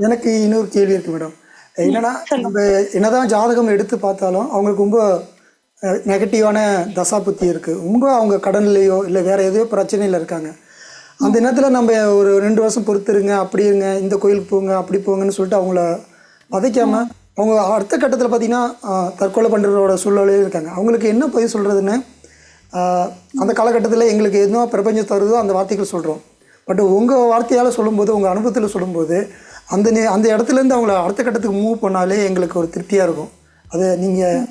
எனக்கு இன்னொரு கேள்வி இருக்கு மேடம். என்னன்னா, சொல்லுங்க. நம்ம என்னதான் ஜாதகம் எடுத்து பார்த்தாலும் அவங்களுக்கு ரொம்ப நெகட்டிவான தசாபுத்தி இருக்கு. ரொம்ப அவங்க கடன்லையோ இல்லை வேற ஏதோ பிரச்சனையில் இருக்காங்க. அந்த நேரத்தில் நம்ம ஒரு 2 வருஷம் பொறுத்துருங்க, அப்படி இருங்க, இந்த கோயிலுக்கு போங்க, அப்படி போங்கன்னு சொல்லிட்டு அவங்கள பதைக்காம அவங்க அடுத்த கட்டத்தில் பார்த்தீங்கன்னா தற்கொலை பண்ணுறதோட சூழ்நிலையும் இருக்காங்க. அவங்களுக்கு என்ன பதில் சொல்கிறதுன்னு அந்த காலகட்டத்தில் எங்களுக்கு என்ன பிரபஞ்சம் தருதோ அந்த வார்த்தைகள் சொல்கிறோம். பட் உங்கள் வார்த்தையால் சொல்லும்போது, உங்கள் அனுபவத்தில் சொல்லும்போது அந்த இடத்துலேருந்து அவங்கள அடுத்த கட்டத்துக்கு மூவ் பண்ணாலே எங்களுக்கு ஒரு திருப்தியாக இருக்கும். அதை நீங்கள்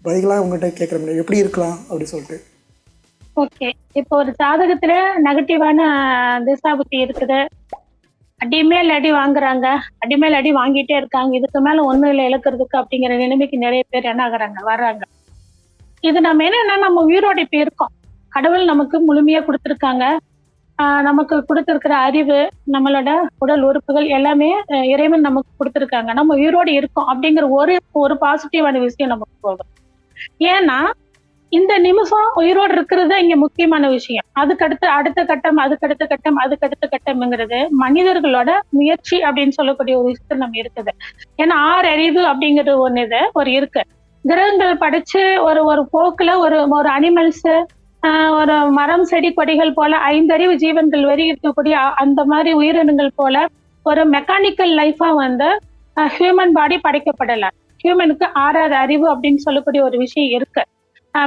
பதிலாக உங்கள்கிட்ட கேட்குற முடியும் எப்படி இருக்கலாம் அப்படி சொல்லிட்டு. ஓகே. இப்போ ஒரு ஜாதகத்துல நெகட்டிவான திசாபுத்தி இருக்குது, அடிமேல் அடி வாங்குறாங்க, அடிமேல் அடி வாங்கிட்டே இருக்காங்க, இதுக்கு மேல ஒண்ணும் இல்லை இழக்கிறதுக்கு அப்படிங்கிற நிலைமைக்கு நிறைய பேர் என்ன ஆகுறாங்க, வர்றாங்க. இது நம்ம என்னன்னா, நம்ம உயிரோட இப்ப இருக்கோம். கடவுள் நமக்கு முழுமையா கொடுத்துருக்காங்க. நமக்கு கொடுத்துருக்கிற அறிவு, நம்மளோட உடல் உறுப்புகள் எல்லாமே இறைவன் நமக்கு கொடுத்துருக்காங்க. நம்ம உயிரோடு இருக்கோம் அப்படிங்கிற ஒரு ஒரு பாசிட்டிவான விஷயம் நமக்கு போகும். ஏன்னா இந்த நிமிஷம் உயிரோடு இருக்கிறது இங்க முக்கியமான விஷயம். அதுக்கடுத்து அடுத்த கட்டம், அதுக்கடுத்த கட்டம், அதுக்கடுத்த கட்டம்ங்கிறது மனிதர்களோட முயற்சி அப்படின்னு சொல்லக்கூடிய ஒரு விஷயத்துல நம்ம இருக்குது. ஏன்னா 6 அறிவு அப்படிங்கிறது ஒண்ணு இது ஒரு இருக்கு. கிரகங்கள் படிச்சு ஒரு ஒரு போக்குல ஒரு ஒரு அனிமல்ஸ், ஒரு மரம் செடி கொடிகள் போல 5 அறிவு ஜீவன்கள் வரை இருக்கக்கூடிய அந்த மாதிரி உயிரினங்கள் போல ஒரு மெக்கானிக்கல் லைஃபா வந்து ஹியூமன் பாடி படைக்கப்படல. ஹியூமனுக்கு 6வது அறிவு அப்படின்னு சொல்லக்கூடிய ஒரு விஷயம் இருக்கு.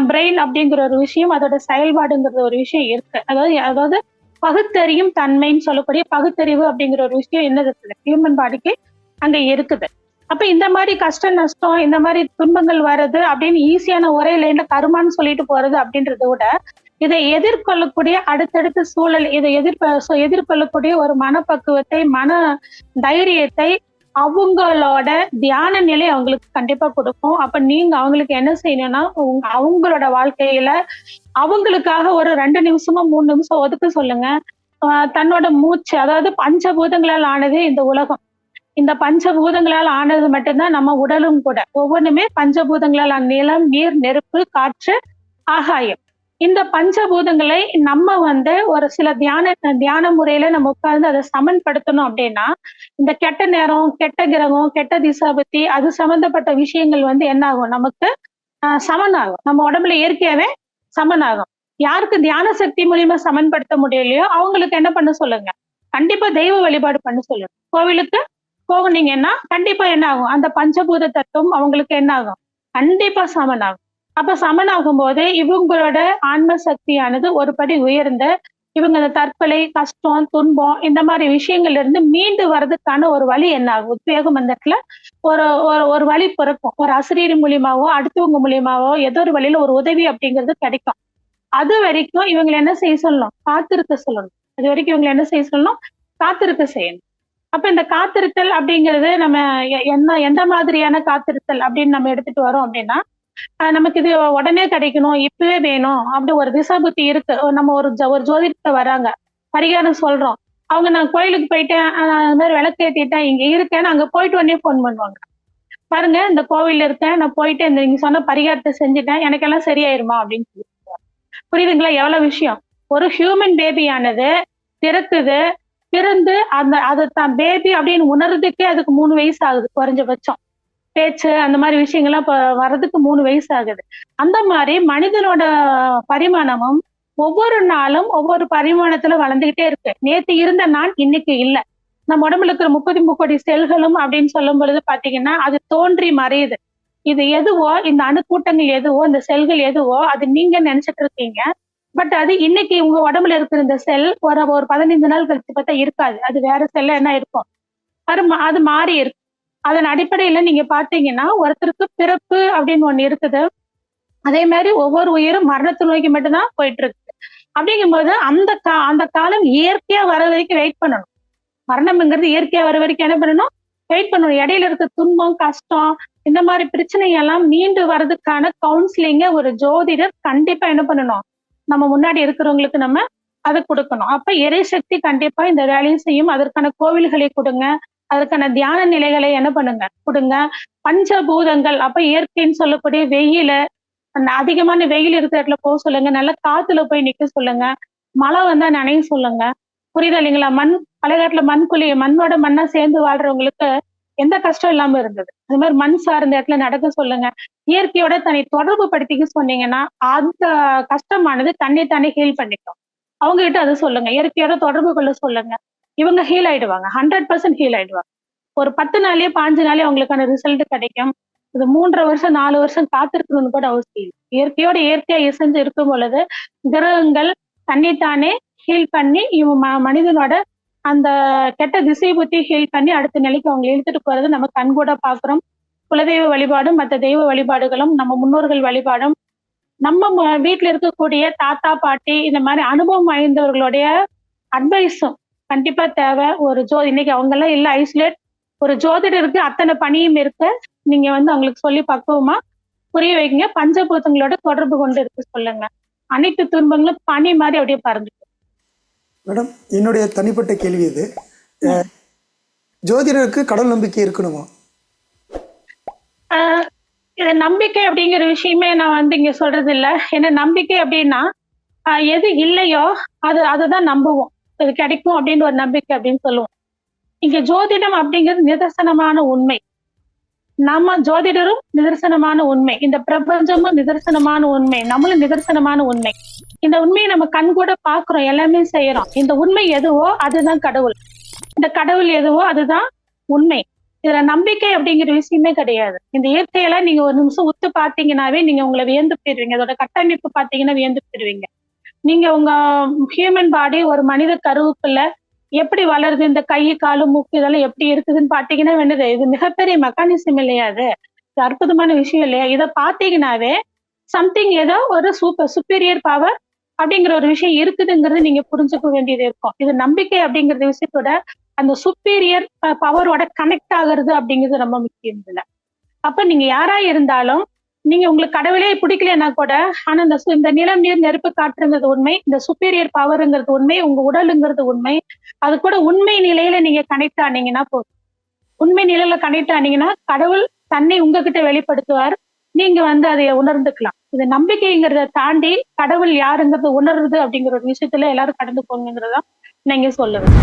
பிரெயின் அப்படிங்கிற ஒரு விஷயம், அதோட செயல்பாடுங்கிற ஒரு விஷயம் இருக்கு. அதாவது அதாவது பகுத்தறியும் தன்மைன்னு சொல்லக்கூடிய பகுத்தறிவு அப்படிங்கிற ஒரு விஷயம் என்ன இருக்குது ஹியூமன் பாடிக்கு அங்க இருக்குது. அப்ப இந்த மாதிரி கஷ்ட நஷ்டம், இந்த மாதிரி துன்பங்கள் வர்றது அப்படின்னு ஈஸியான ஒரே லைன்ல கருமான்னு சொல்லிட்டு போறது அப்படின்றத விட, இதை எதிர்கொள்ளக்கூடிய அடுத்தடுத்த சூழல், இதை எதிர்கொள்ளக்கூடிய ஒரு மனப்பக்குவத்தை, மன தைரியத்தை அவங்களோட தியான நிலை அவங்களுக்கு கண்டிப்பா கொடுக்கும். அப்ப நீங்க அவங்களுக்கு என்ன செய்யணும்னா, அவங்களோட வாழ்க்கையில அவங்களுக்காக ஒரு 2 நிமிஷமோ 3 நிமிஷம் ஒதுக்க சொல்லுங்க. தன்னோட மூச்சு, அதாவது பஞ்சபூதங்களால் ஆனது இந்த உலகம். இந்த பஞ்சபூதங்களால் ஆனது மட்டும்தான் நம்ம உடலும் கூட. ஒவ்வொன்றுமே பஞ்சபூதங்களால் நிலம், நீர், நெருப்பு, காற்று, ஆகாயம். இந்த பஞ்சபூதங்களை நம்ம வந்து ஒரு சில தியான முறையில நம்ம உட்கார்ந்து அதை சமன்படுத்தணும் அப்படின்னா, இந்த கெட்ட நேரம், கெட்ட கிரகம், கெட்ட திசாபுத்தி அது சம்பந்தப்பட்ட விஷயங்கள் வந்து என்ன ஆகும் நமக்கு சமனாகும். நம்ம உடம்புல இயற்கையாவே சமனாகும். யாருக்கு தியான சக்தி மூலியமா சமன்படுத்த முடியலையோ அவங்களுக்கு என்ன பண்ண சொல்லுங்க, கண்டிப்பா தெய்வ வழிபாடு பண்ண சொல்லுங்க. கோவிலுக்கு போகுனீங்கன்னா கண்டிப்பா என்ன ஆகும், அந்த பஞ்சபூத தத்துவம் அவங்களுக்கு என்ன ஆகும், கண்டிப்பா சமனாகும். அப்ப சமனாகும் போது இவங்களோட ஆன்ம சக்தியானது ஒரு படி உயர்ந்து இவங்க அந்த தற்கொலை, கஷ்டம், துன்பம் இந்த மாதிரி விஷயங்கள்ல இருந்து மீண்டு வர்றதுக்கான ஒரு வழி என்ன ஆகும், உத்வேகம் அந்த இடத்துல ஒரு ஒரு வழி பிறக்கும். ஒரு ஆசிரியர் மூலியமாவோ அடுத்தவங்க மூலியமாவோ ஏதோ ஒரு வழியில ஒரு உதவி அப்படிங்கிறது கிடைக்கும். அது வரைக்கும் இவங்களை என்ன செய்ய சொல்லணும், காத்திருக்க சொல்லணும். அது வரைக்கும் இவங்களை என்ன செய்ய சொல்லணும், காத்திருக்க செய்யணும். அப்ப இந்த காத்திருத்தல் அப்படிங்கிறது நம்ம என்ன எந்த மாதிரியான காத்திருத்தல் அப்படின்னு நம்ம எடுத்துட்டு வரோம் அப்படின்னா, நமக்கு இது உடனே கிடைக்கணும், இப்பவே வேணும் அப்படி ஒரு திசாபுத்தி இருக்கு. நம்ம ஒரு ஜோதிடத்தை வராங்க, பரிகாரம் சொல்றோம். அவங்க நான் கோயிலுக்கு போயிட்டேன், அந்த மாதிரி விளக்கு ஏத்திட்டேன், இங்க இருக்கேன்னு அங்க போயிட்டு உடனே போன் பண்ணுவாங்க. பாருங்க இந்த கோவில்ல இருக்கேன், நான் போயிட்டு இந்த நீங்க சொன்ன பரிகாரத்தை செஞ்சுட்டேன், எனக்கெல்லாம் சரியாயிருமா அப்படின்னு சொல்லி. புரியுதுங்களா எவ்வளவு விஷயம். ஒரு ஹியூமன் பேபியானது பிறக்குது, பிறந்து அந்த அது தான் பேபி அப்படின்னு உணர்றதுக்கே அதுக்கு 3 வயசு ஆகுது குறைஞ்சபட்சம். பேச்சு அந்த மாதிரி விஷயங்கள்லாம் இப்ப வர்றதுக்கு 3 வயசு ஆகுது. அந்த மாதிரி மனிதனோட பரிமாணமும் ஒவ்வொரு நாளும் ஒவ்வொரு பரிமாணத்துல வளர்ந்துகிட்டே இருக்கு. நேத்து இருந்த நான் இன்னைக்கு இல்ல. நம்ம உடம்புல இருக்கிற 30 செல்களும் அப்படின்னு சொல்லும் பொழுது பாத்தீங்கன்னா அது தோன்றி மறையுது. இது எதுவோ, இந்த அணுக்கூட்டங்கள் எதுவோ, இந்த செல்கள் எதுவோ அது நீங்க நினைச்சிட்டு இருக்கீங்க. பட் அது இன்னைக்கு உங்க உடம்புல இருக்கிற இந்த செல் ஒரு 15 நாள் கழிச்சு பார்த்தா இருக்காது. அது வேற செல்ல என்ன இருக்கும், அது மாறி இருக்கு. அதன் அடிப்படையில நீங்க பாத்தீங்கன்னா ஒருத்தருக்கு பிறப்பு அப்படின்னு ஒண்ணு இருக்குது. அதே மாதிரி ஒவ்வொரு உயிரும் மரணத்தை நோக்கி மட்டும்தான் போயிட்டு இருக்கு. அப்படிங்கும்போது அந்த காலம் இயற்கையா வர வரைக்கும் வெயிட் பண்ணணும். மரணம்ங்கிறது இயற்கையா வர வரைக்கும் என்ன பண்ணணும், வெயிட் பண்ணணும். இடையில இருக்க துன்பம், கஷ்டம், இந்த மாதிரி பிரச்சனை எல்லாம் மீண்டு வர்றதுக்கான கவுன்சிலிங்க ஒரு ஜோதிடர் கண்டிப்பா என்ன பண்ணணும், நம்ம முன்னாடி இருக்கிறவங்களுக்கு நம்ம அதை கொடுக்கணும். அப்ப இறைசக்தி கண்டிப்பா இந்த வேலையும் செய்யும். அதற்கான கோவில்களை கொடுங்க, அதற்கான தியான நிலைகளை என்ன பண்ணுங்க கொடுங்க. பஞ்சபூதங்கள் அப்ப இயற்கைன்னு சொல்லக்கூடிய வெயில, அந்த அதிகமான வெயில் இருக்கிற இடத்துல போக சொல்லுங்க, நல்ல காத்துல போய் நிக்க சொல்லுங்க, மழை வந்தா நனைய சொல்லுங்க. புரியுதா இல்லைங்களா? பழைய காலத்துல மண்ணோட மண்ணா சேர்ந்து வாழ்றவங்களுக்கு எந்த கஷ்டம் இல்லாம இருந்தது. அது மாதிரி மண் சார்ந்த இடத்துல நடக்க சொல்லுங்க. இயற்கையோட தன்னை தொடர்பு படுத்திக்க சொன்னீங்கன்னா அந்த கஷ்டமானது தானே ஹீல் பண்ணிக்கும். அவங்க கிட்ட அதை சொல்லுங்க. இயற்கையோட தொடர்பு கொள்ள சொல்லுங்க. இவங்க ஹீல் ஆயிடுவாங்க. 100% ஹீல் ஆயிடுவாங்க. ஒரு 10 நாள்லயே 5 நாளே அவங்களுக்கான ரிசல்ட் கிடைக்கும். இது 3 வருஷம் 4 வருஷம் காத்திருக்கணும்னு கூட அவசியம் இல்லை. இயற்கையோட இயற்கையா இசைஞ்சு இருக்கும் பொழுது கிரகங்கள் தன்னைத்தானே ஹீல் பண்ணி மனிதனோட அந்த கெட்ட திசை புத்தி ஹீல் பண்ணி அடுத்த நிலைக்கு அவங்க இழுத்துட்டு போறது நம்ம கண்கூட பாக்குறோம். குலதெய்வ வழிபாடும் மற்ற தெய்வ வழிபாடுகளும் நம்ம முன்னோர்கள் வழிபாடும் நம்ம வீட்டுல இருக்கக்கூடிய தாத்தா பாட்டி இந்த மாதிரி அனுபவம் வாய்ந்தவர்களுடைய அட்வைஸும் கண்டிப்பா தேவை. ஒரு இன்னைக்கு அவங்க எல்லாம் இல்ல ஐசோலேட், ஒரு ஜோதிடருக்கு அத்தனை பணியும் இருக்கு. நீங்க அவங்களுக்கு சொல்லி பக்குவமா புரிய வைங்க. பஞ்சபூதங்களோட தொடர்பு கொண்டு இருக்கு சொல்லுங்க. அனைத்து துன்பங்களும் பனி மாதிரி அப்படியே பறந்து. மேடம், என்னுடைய தனிப்பட்ட கேள்வி இது, ஜோதிடருக்கு கடவுள் நம்பிக்கை இருக்கணுமா? இது நம்பிக்கை அப்படிங்கிற விஷயமே நான் இங்க சொல்றது இல்ல. ஏன்னா நம்பிக்கை அப்படின்னா எது இல்லையோ அதுதான் நம்புவோம். இது கிடைக்கும் அப்படின்னு ஒரு நம்பிக்கை அப்படின்னு சொல்லுவோம். இங்க ஜோதிடம் அப்படிங்கிறது நிதர்சனமான உண்மை. நம்ம ஜோதிடரும் நிதர்சனமான உண்மை, இந்த பிரபஞ்சமும் நிதர்சனமான உண்மை, நம்மளும் நிதர்சனமான உண்மை. இந்த உண்மையை நம்ம கண் கூட பாக்குறோம், எல்லாமே செய்யறோம். இந்த உண்மை எதுவோ அதுதான் கடவுள், இந்த கடவுள் எதுவோ அதுதான் உண்மை. இதுல நம்பிக்கை அப்படிங்கிற விஷயமே கிடையாது. இந்த இயற்கையெல்லாம் நீங்க ஒரு நிமிஷம் உத்து பாத்தீங்கன்னாவே நீங்க உங்களை வியந்து போயிடுவீங்க. அதோட கட்டமைப்பு பாத்தீங்கன்னா வியந்து போயிடுவீங்க. நீங்க உங்க ஹியூமன் பாடி ஒரு மனித கருவுக்குள்ள எப்படி வளருது, இந்த கை காலு மூக்கு இதெல்லாம் எப்படி இருக்குதுன்னு பாத்தீங்கன்னா வேணுது. இது மிகப்பெரிய மெக்கானிசம் இல்லையா? இது அற்புதமான விஷயம் இல்லையா? இதை பாத்தீங்கன்னாவே சம்திங் ஏதோ ஒரு சுப்பீரியர் பவர் அப்படிங்கிற ஒரு விஷயம் இருக்குதுங்கிறது நீங்க புரிஞ்சுக்க வேண்டியது இருக்கும். இது நம்பிக்கை அப்படிங்கிற விஷயத்தோட அந்த சுப்பீரியர் பவரோட கனெக்ட் ஆகுறது அப்படிங்கிறது ரொம்ப முக்கியம் இல்லை. அப்ப நீங்க யாரா இருந்தாலும் நீங்க உங்களுக்கு கடவுளே பிடிக்கலன்னா கூட, ஆனா இந்த நிலம் நீர் நெருப்பு காற்றுங்கிறது உண்மை, இந்த சுப்பீரியர் பவருங்கிறது உண்மை, உங்க உடலுங்கிறது உண்மை. அது கூட உண்மை நிலையில நீங்க கனெக்ட் ஆனீங்கன்னா போதும். உண்மை நிலையில கனெக்ட் ஆனீங்கன்னா கடவுள் தன்னை உங்ககிட்ட வெளிப்படுத்துவார். நீங்க அதை உணர்ந்துக்கலாம். இது நம்பிக்கைங்கிறத தாண்டி கடவுள் யாருங்கிறது உணர்றது அப்படிங்கிற ஒரு விஷயத்துல எல்லாரும் கடந்து போங்கிறதா நீங்க சொல்லுவேன்.